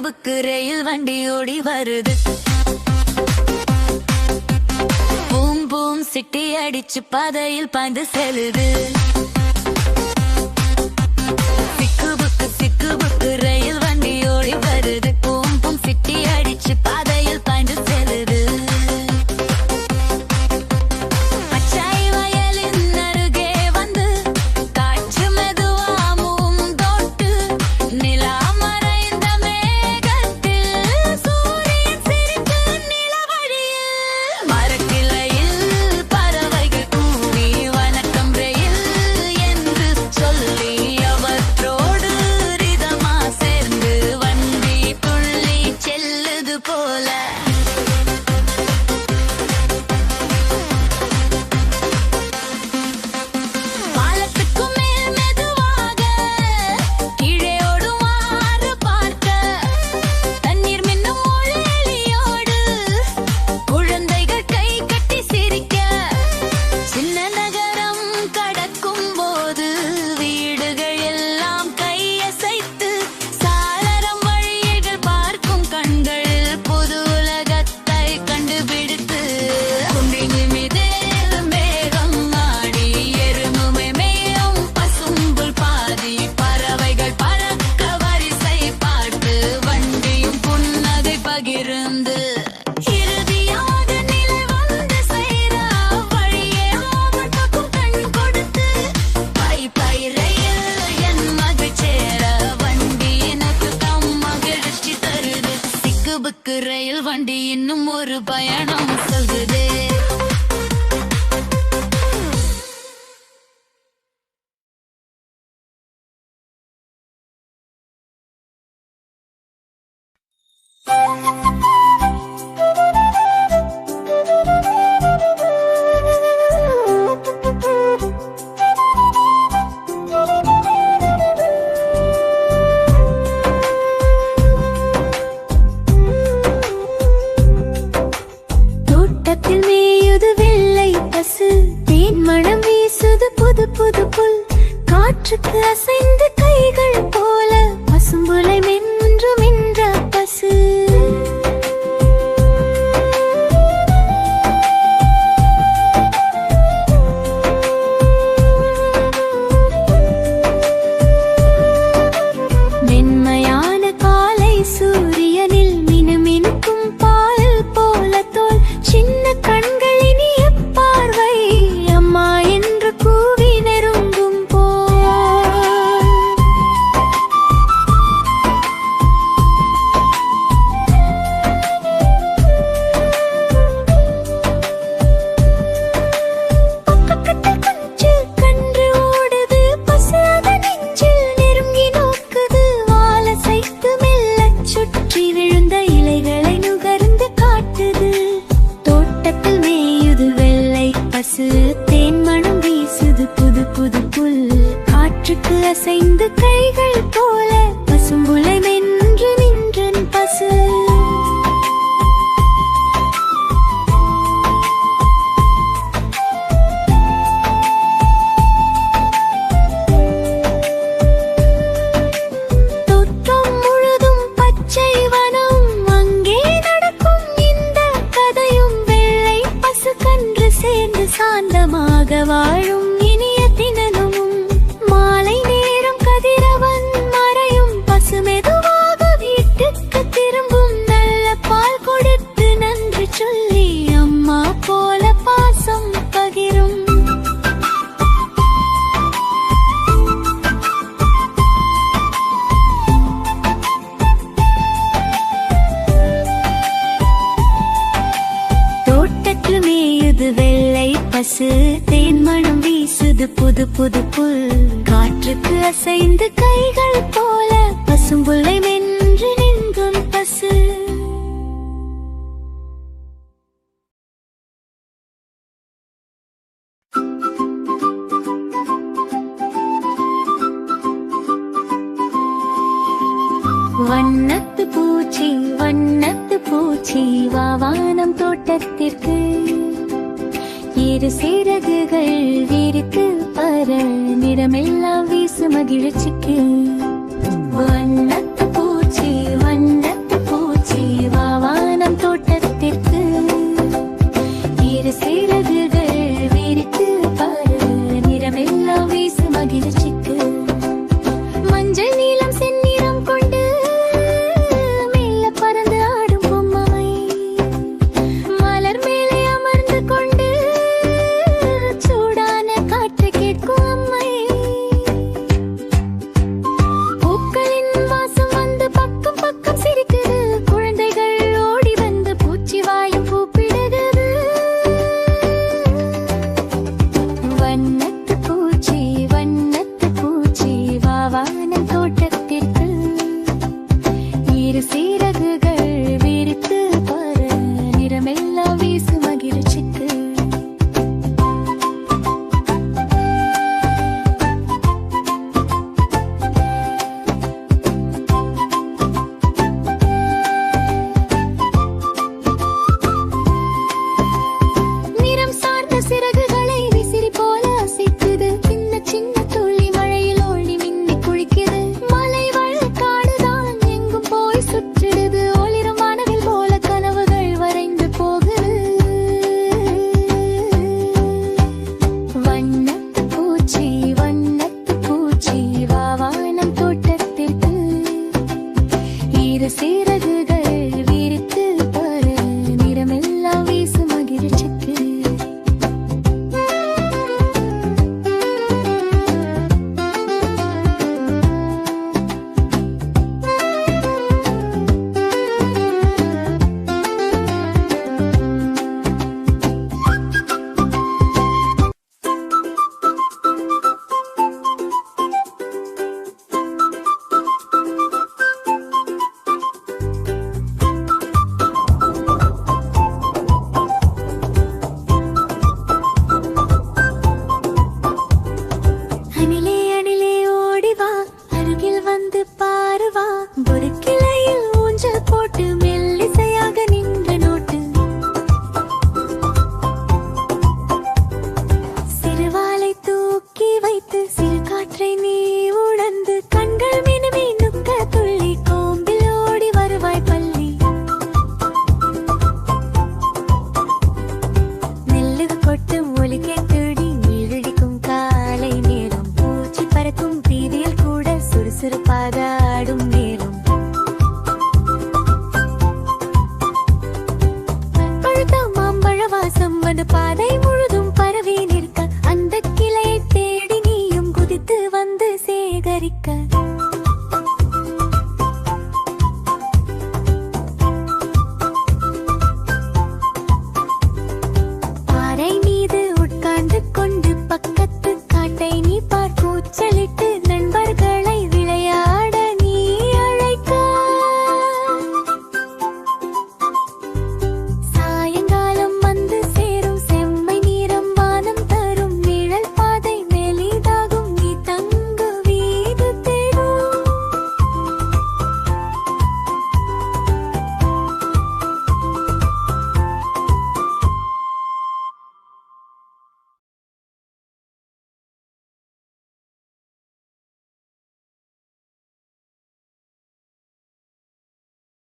Book ரயில் வண்டி ஓடி வருது. பூம் பூம் சிட்டி அடிச்சு பாதையில் பாய்ந்து செல்லுது. சிக்கு புக்கு ரயில் வண்டி ஓடி வருது. பூம் பூம் சிட்டி அடிச்சு பாதையில் பாய்ந்து செல்லுது. ரயில் வண்டி இன்னும் ஒரு பயணம் சொல்லுதே. காற்றுக்கு அசைந்து கைகள் போல பசும்புலை மென்று மின்ற பசு. மென்மையான காலை சூரியனில் மினுமினுக்கும் பால் போல தோல். சின்ன கண்களின் பார்வை அம்மா என்று கூவி நெருங்கும். தேன்மணம் வீசுது புது புது புல். காற்றுக்கு அசைந்து கைகள் போல பசும்புலை மென்று நின்றன் பசு. தோற்றம் முழுதும் பச்சை வனம். அங்கே நடக்கும் இந்த கதையும் வெள்ளை பசு கன்று சேர்ந்து சாந்தமாக வாழும் இனிய தினமும். மாலை நேரம் கதிரவன் மறையும் பசு மெதுவாக வீட்டுக்கு திரும்பும். நல்ல பால் கொடுத்து நன்றி சொல்லி அம்மா போல பாசம் பகிரும். தோட்டத்தில் மேயுது வெள்ளை பசு. தேன்மணம் வீசுது புது புது புல். காற்றுக்கு அசைந்து கைகள் போல பசும்புலை மென்று நின்றும் பசு. வண்ணத்து பூச்சி வாவானம் தோட்டத்திற்கு. இரு சிறகுகள் விரித்து பற நிறமெல்லாம் வீசு மகிழ்ச்சிக்கு. வண்ணத்து